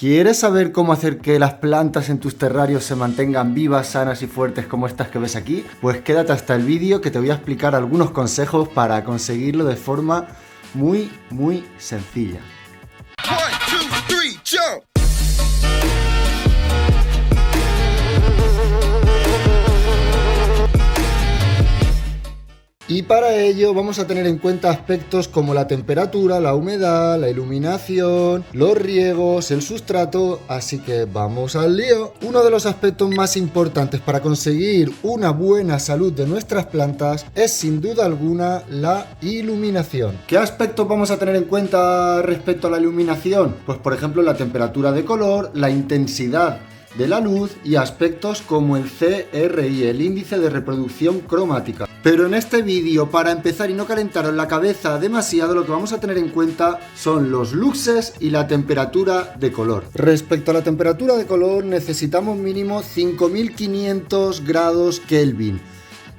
¿Quieres saber cómo hacer que las plantas en tus terrarios se mantengan vivas, sanas y fuertes como estas que ves aquí? Pues quédate hasta el vídeo que te voy a explicar algunos consejos para conseguirlo de forma muy sencilla. 1, 2, 3, jump! Y para ello vamos a tener en cuenta aspectos como la temperatura, la humedad, la iluminación, los riegos, el sustrato, así que vamos al lío. Uno de los aspectos más importantes para conseguir una buena salud de nuestras plantas es sin duda alguna la iluminación. ¿Qué aspectos vamos a tener en cuenta respecto a la iluminación? Pues por ejemplo la temperatura de color, la intensidad de la luz y aspectos como el CRI, el índice de reproducción cromática. Pero en este vídeo, para empezar y no calentaros la cabeza demasiado, lo que vamos a tener en cuenta son los luxes y la temperatura de color. Respecto a la temperatura de color, necesitamos mínimo 5500 grados Kelvin.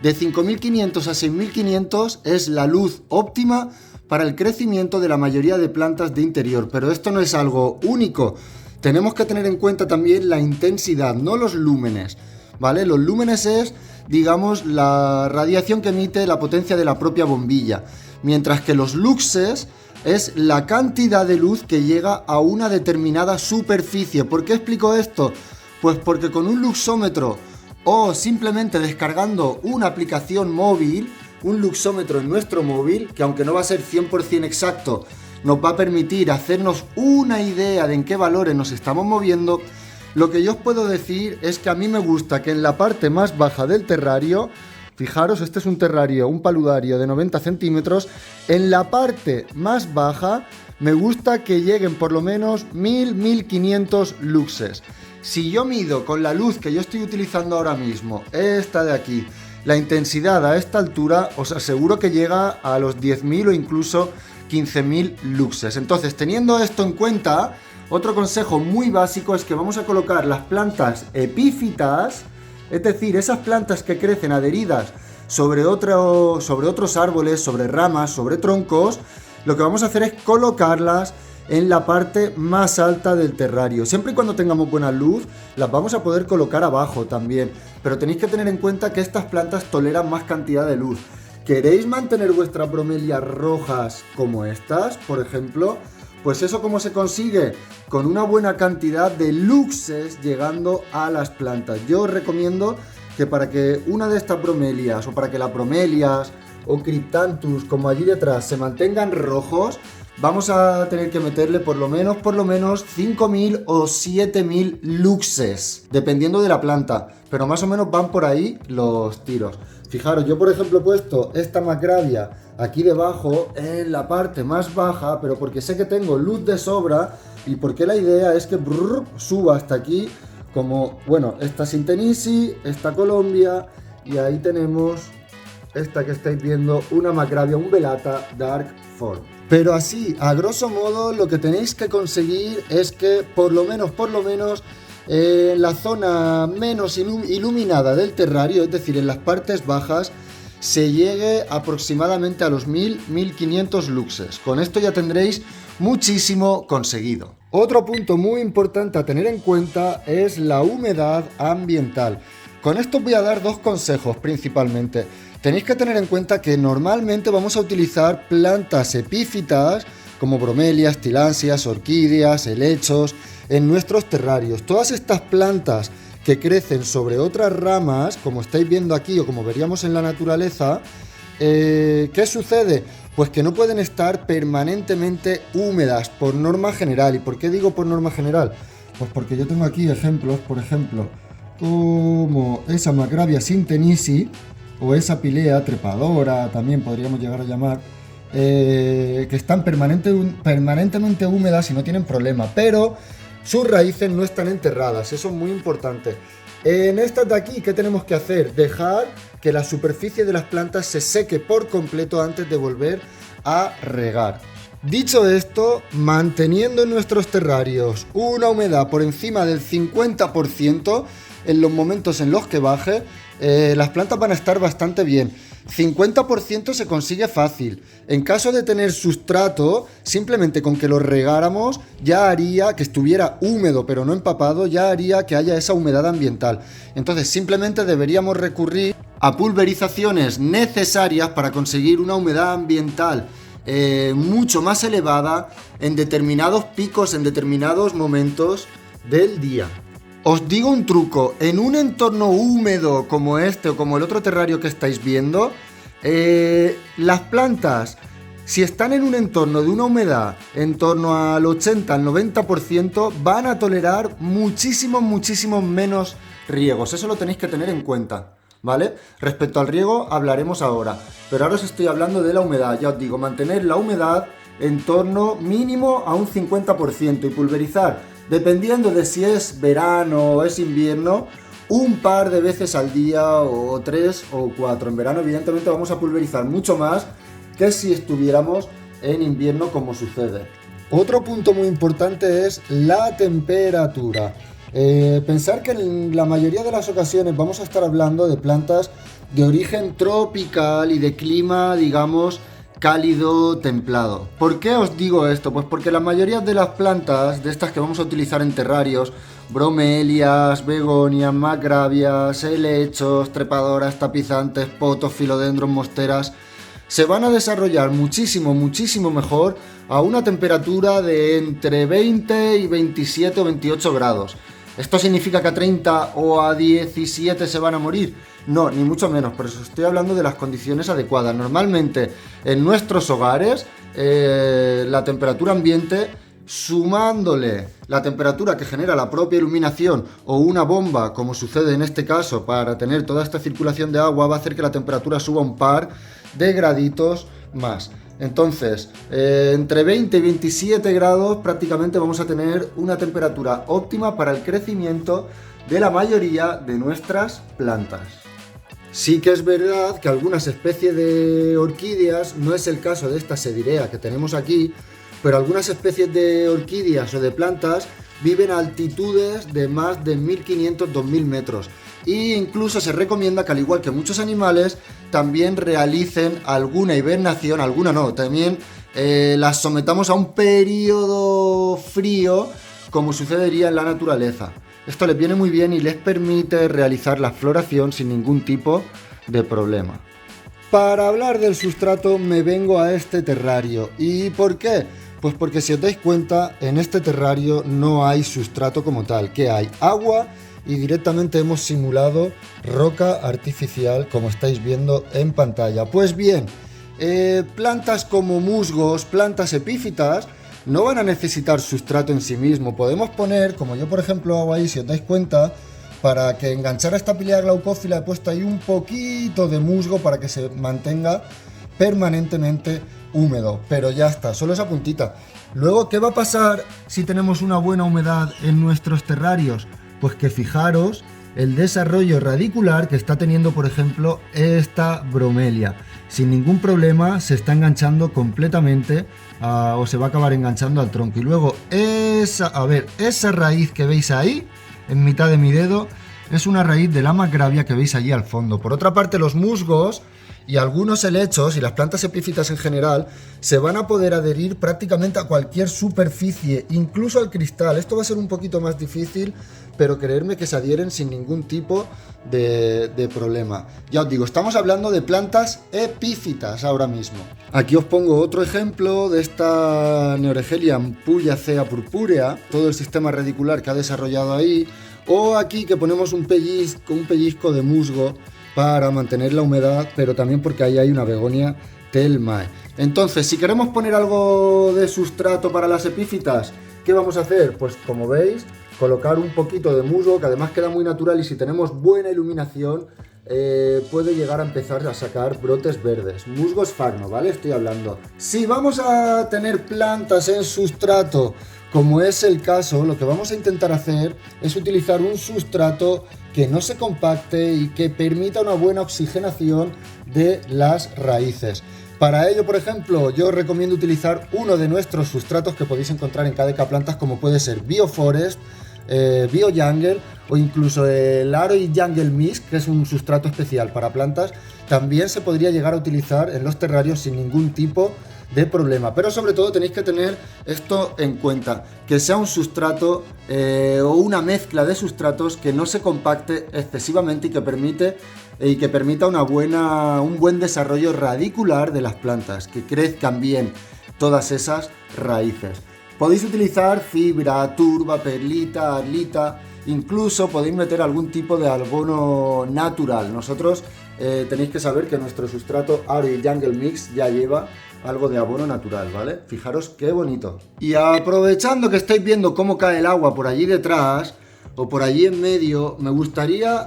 De 5500 a 6500 es la luz óptima para el crecimiento de la mayoría de plantas de interior, pero esto no es algo único. Tenemos que tener en cuenta también la intensidad, no los lúmenes, ¿vale? Los lúmenes es, digamos, la radiación que emite la potencia de la propia bombilla, mientras que los luxes es la cantidad de luz que llega a una determinada superficie. ¿Por qué explico esto? Pues porque con un luxómetro o simplemente descargando una aplicación móvil, un luxómetro en nuestro móvil, que aunque no va a ser 100% exacto, nos va a permitir hacernos una idea de en qué valores nos estamos moviendo. Lo que yo os puedo decir es que a mí me gusta que en la parte más baja del terrario, fijaros, este es un terrario, un paludario de 90 centímetros, en la parte más baja me gusta que lleguen por lo menos 1000-1500 luxes. Si yo mido con la luz que yo estoy utilizando ahora mismo, esta de aquí, la intensidad a esta altura, os aseguro que llega a los 10.000 o incluso 15.000 luxes. Entonces, teniendo esto en cuenta, otro consejo muy básico es que vamos a colocar las plantas epífitas, es decir, esas plantas que crecen adheridas sobre otros árboles, sobre ramas, sobre troncos. Lo que vamos a hacer es colocarlas en la parte más alta del terrario. Siempre y cuando tengamos buena luz, las vamos a poder colocar abajo también, pero tenéis que tener en cuenta que estas plantas toleran más cantidad de luz. ¿Queréis mantener vuestras bromelias rojas como estas, por ejemplo? Pues eso, ¿cómo se consigue? Con una buena cantidad de luxes llegando a las plantas. Yo os recomiendo que para que una de estas bromelias, o para que las bromelias o cryptanthus, como allí detrás, se mantengan rojos, vamos a tener que meterle por lo menos 5.000 o 7.000 luxes, dependiendo de la planta, pero más o menos van por ahí los tiros. Fijaros, yo por ejemplo he puesto esta macravia aquí debajo en la parte más baja, pero porque sé que tengo luz de sobra y porque la idea es que suba hasta aquí, como, bueno, esta Sintenisi, esta Colombia, y ahí tenemos esta que estáis viendo, una macravia, un velata Dark Form. Pero así, a grosso modo, lo que tenéis que conseguir es que por lo menos en la zona menos iluminada del terrario, es decir, en las partes bajas, se llegue aproximadamente a los 1000-1500 luxes. Con esto ya tendréis muchísimo conseguido. Otro punto muy importante a tener en cuenta es la humedad ambiental. Con esto os voy a dar dos consejos principalmente. Tenéis que tener en cuenta que normalmente vamos a utilizar plantas epífitas como bromelias, tillandsias, orquídeas, helechos en nuestros terrarios. Todas estas plantas que crecen sobre otras ramas, como estáis viendo aquí o como veríamos en la naturaleza, ¿qué sucede? Pues que no pueden estar permanentemente húmedas por norma general. ¿Y por qué digo por norma general? Pues porque yo tengo aquí ejemplos, por ejemplo, como esa Macravia Sintenisi o esa Pilea trepadora, también podríamos llegar a llamar, que están permanentemente húmedas y no tienen problema, pero sus raíces no están enterradas, eso es muy importante. En estas de aquí, ¿qué tenemos que hacer? Dejar que la superficie de las plantas se seque por completo antes de volver a regar. Dicho esto, manteniendo en nuestros terrarios una humedad por encima del 50% en los momentos en los que baje, las plantas van a estar bastante bien. 50% se consigue fácil. En caso de tener sustrato, simplemente con que lo regáramos ya haría que estuviera húmedo pero no empapado, ya haría que haya esa humedad ambiental. Entonces simplemente deberíamos recurrir a pulverizaciones necesarias para conseguir una humedad ambiental mucho más elevada en determinados picos, en determinados momentos del día. Os digo un truco, en un entorno húmedo como este o como el otro terrario que estáis viendo, las plantas, si están en un entorno de una humedad en torno al 80 al 90%, van a tolerar muchísimos menos riegos. Eso lo tenéis que tener en cuenta, ¿vale? Respecto al riego hablaremos ahora, pero ahora os estoy hablando de la humedad. Ya os digo, mantener la humedad en torno mínimo a un 50% y pulverizar, dependiendo de si es verano o es invierno, un par de veces al día o 3 o 4. En verano evidentemente vamos a pulverizar mucho más que si estuviéramos en invierno como sucede. Otro punto muy importante es la temperatura. Pensar que en la mayoría de las ocasiones vamos a estar hablando de plantas de origen tropical y de clima, digamos, cálido, templado. ¿Por qué os digo esto? Pues porque la mayoría de las plantas de estas que vamos a utilizar en terrarios, bromelias, begonias, macrabias, helechos, trepadoras, tapizantes, potos, filodendros, monsteras, se van a desarrollar muchísimo mejor a una temperatura de entre 20 y 27 o 28 grados. ¿Esto significa que a 30 o a 17 se van a morir? No, ni mucho menos, pero os estoy hablando de las condiciones adecuadas. Normalmente en nuestros hogares la temperatura ambiente, sumándole la temperatura que genera la propia iluminación o una bomba, como sucede en este caso, para tener toda esta circulación de agua, va a hacer que la temperatura suba un par de graditos más. Entonces, entre 20 y 27 grados prácticamente vamos a tener una temperatura óptima para el crecimiento de la mayoría de nuestras plantas. Sí que es verdad que algunas especies de orquídeas, no es el caso de esta sedirea que tenemos aquí, pero algunas especies de orquídeas o de plantas viven a altitudes de más de 1500-2000 metros. E incluso se recomienda que, al igual que muchos animales, también realicen alguna hibernación, alguna no, también las sometamos a un periodo frío, como sucedería en la naturaleza. Esto les viene muy bien y les permite realizar la floración sin ningún tipo de problema. Para hablar del sustrato me vengo a este terrario. ¿Y por qué? Pues porque, si os dais cuenta, en este terrario no hay sustrato como tal. ¿Qué hay? Agua, y directamente hemos simulado roca artificial, como estáis viendo en pantalla. Pues bien, plantas como musgos, plantas epífitas, no van a necesitar sustrato en sí mismo. Podemos poner, como yo por ejemplo hago ahí, si os dais cuenta, para que enganchara esta Pilea glaucófila he puesto ahí un poquito de musgo para que se mantenga permanentemente húmedo, pero ya está, solo esa puntita. Luego, ¿qué va a pasar si tenemos una buena humedad en nuestros terrarios? Pues que fijaros el desarrollo radicular que está teniendo, por ejemplo, esta bromelia. Sin ningún problema se está enganchando completamente o se va a acabar enganchando al tronco. Y luego esa raíz que veis ahí, en mitad de mi dedo, es una raíz de la macravia que veis allí al fondo. Por otra parte, los musgos y algunos helechos y las plantas epífitas en general se van a poder adherir prácticamente a cualquier superficie, incluso al cristal. Esto va a ser un poquito más difícil, pero creedme que se adhieren sin ningún tipo de problema. Ya os digo, estamos hablando de plantas epífitas ahora mismo. Aquí os pongo otro ejemplo de esta Neuregelia ampullacea purpúrea, todo el sistema radicular que ha desarrollado ahí, o aquí que ponemos un pellizco de musgo para mantener la humedad, pero también porque ahí hay una begonia Thelmae. Entonces, si queremos poner algo de sustrato para las epífitas, ¿qué vamos a hacer? Pues como veis, colocar un poquito de musgo, que además queda muy natural, y si tenemos buena iluminación puede llegar a empezar a sacar brotes verdes. Musgo esfagno, ¿vale? Estoy hablando. Si vamos a tener plantas en sustrato, como es el caso, lo que vamos a intentar hacer es utilizar un sustrato que no se compacte y que permita una buena oxigenación de las raíces. Para ello, por ejemplo, yo os recomiendo utilizar uno de nuestros sustratos que podéis encontrar en KDK Plantas, como puede ser Bioforest, Bio Jungle o incluso el Aroid Jungle Mix, que es un sustrato especial para plantas, también se podría llegar a utilizar en los terrarios sin ningún tipo de problema. Pero sobre todo tenéis que tener esto en cuenta, que sea un sustrato o una mezcla de sustratos que no se compacte excesivamente y que permita un buen desarrollo radicular de las plantas, que crezcan bien todas esas raíces. Podéis utilizar fibra, turba, perlita, arlita, incluso podéis meter algún tipo de abono natural. Nosotros tenéis que saber que nuestro sustrato Aroid Jungle Mix ya lleva algo de abono natural, ¿vale? Fijaros qué bonito. Y aprovechando que estáis viendo cómo cae el agua por allí detrás o por allí en medio, me gustaría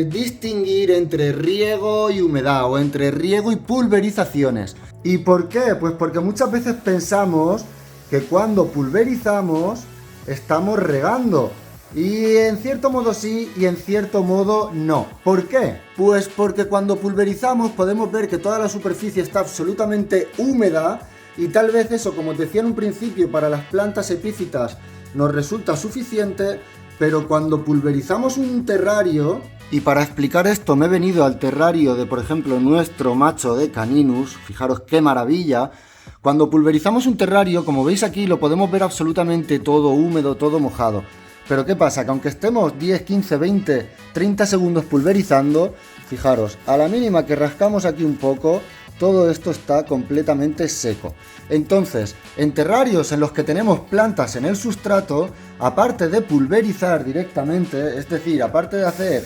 distinguir entre riego y humedad o entre riego y pulverizaciones. ¿Y por qué? Pues porque muchas veces pensamos que cuando pulverizamos estamos regando. Y en cierto modo sí y en cierto modo no. ¿Por qué? Pues porque cuando pulverizamos podemos ver que toda la superficie está absolutamente húmeda y tal vez eso, como os decía en un principio, para las plantas epífitas nos resulta suficiente, pero cuando pulverizamos un terrario, y para explicar esto me he venido al terrario de, por ejemplo, nuestro macho de Caninus, fijaros qué maravilla. Cuando pulverizamos un terrario, como veis aquí, lo podemos ver absolutamente todo húmedo, todo mojado. Pero ¿qué pasa? Que aunque estemos 10, 15, 20, 30 segundos pulverizando, fijaros, a la mínima que rascamos aquí un poco, todo esto está completamente seco. Entonces, en terrarios en los que tenemos plantas en el sustrato, aparte de pulverizar directamente, es decir, aparte de hacer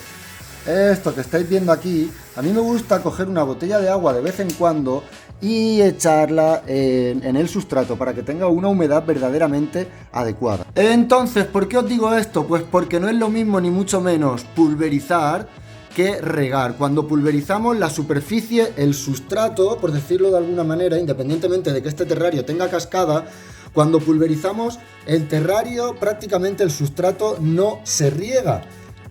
esto que estáis viendo aquí, a mí me gusta coger una botella de agua de vez en cuando y echarla en el sustrato para que tenga una humedad verdaderamente adecuada. Entonces, ¿por qué os digo esto? Pues porque no es lo mismo ni mucho menos pulverizar que regar. Cuando pulverizamos la superficie, el sustrato, por decirlo de alguna manera, independientemente de que este terrario tenga cascada, cuando pulverizamos el terrario, prácticamente el sustrato no se riega,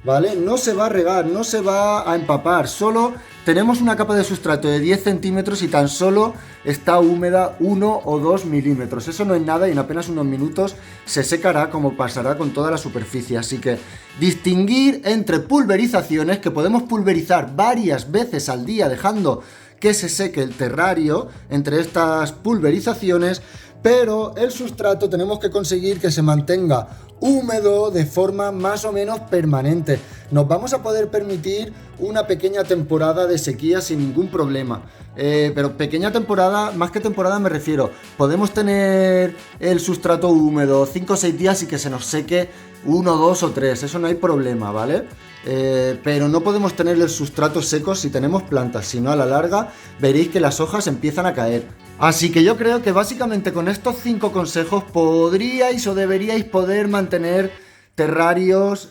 ¿vale? No se va a regar, no se va a empapar, solo tenemos una capa de sustrato de 10 centímetros y tan solo está húmeda 1 o 2 milímetros. Eso no es nada y en apenas unos minutos se secará como pasará con toda la superficie. Así que distinguir entre pulverizaciones, que podemos pulverizar varias veces al día dejando que se seque el terrario entre estas pulverizaciones, pero el sustrato tenemos que conseguir que se mantenga húmedo de forma más o menos permanente. Nos vamos a poder permitir una pequeña temporada de sequía sin ningún problema, pero pequeña temporada, más que temporada me refiero, podemos tener el sustrato húmedo 5 o 6 días y que se nos seque 1, 2 o 3, eso no hay problema, ¿vale? Pero no podemos tener el sustrato seco si tenemos plantas, si no a la larga veréis que las hojas empiezan a caer. Así que yo creo que básicamente con estos 5 consejos podríais o deberíais poder mantener terrarios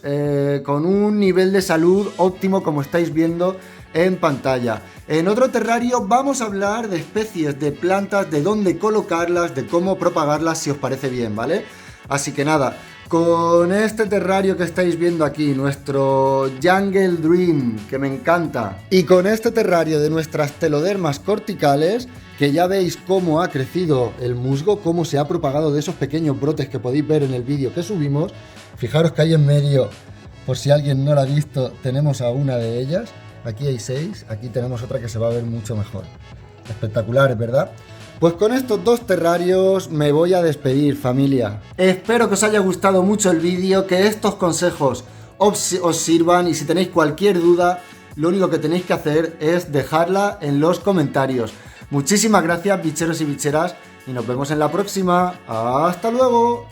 con un nivel de salud óptimo, como estáis viendo en pantalla. En otro terrario vamos a hablar de especies de plantas, de dónde colocarlas, de cómo propagarlas, si os parece bien, ¿vale? Así que nada, con este terrario que estáis viendo aquí, nuestro Jungle Dream, que me encanta, y con este terrario de nuestras telodermas corticales, que ya veis cómo ha crecido el musgo, cómo se ha propagado de esos pequeños brotes que podéis ver en el vídeo que subimos. Fijaros que ahí en medio, por si alguien no la ha visto, tenemos a una de ellas. Aquí hay 6, aquí tenemos otra que se va a ver mucho mejor. Espectaculares, ¿verdad? Pues con estos 2 terrarios me voy a despedir, familia. Espero que os haya gustado mucho el vídeo, que estos consejos os sirvan, y si tenéis cualquier duda, lo único que tenéis que hacer es dejarla en los comentarios. Muchísimas gracias, bicheros y bicheras, y nos vemos en la próxima. ¡Hasta luego!